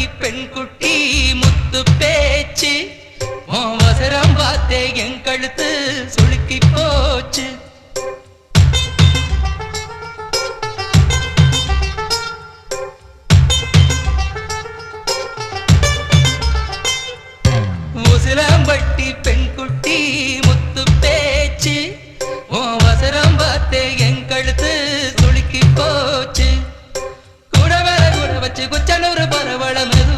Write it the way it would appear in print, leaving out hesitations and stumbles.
உசிலம்பட்டி பெண் குட்டி முத்து பேச்சு அவசரம் பார்த்தே என் கழுத்து சுளுக்கி போச்சு உசிலம்பட்டி பெண் குட்டி முத்து பேச்சு அவசரம் பார்த்தே என் கழுத்து சுளுக்கி போச்சு கூட வர கூட வச்சு குச்சனூர் பரவள மெது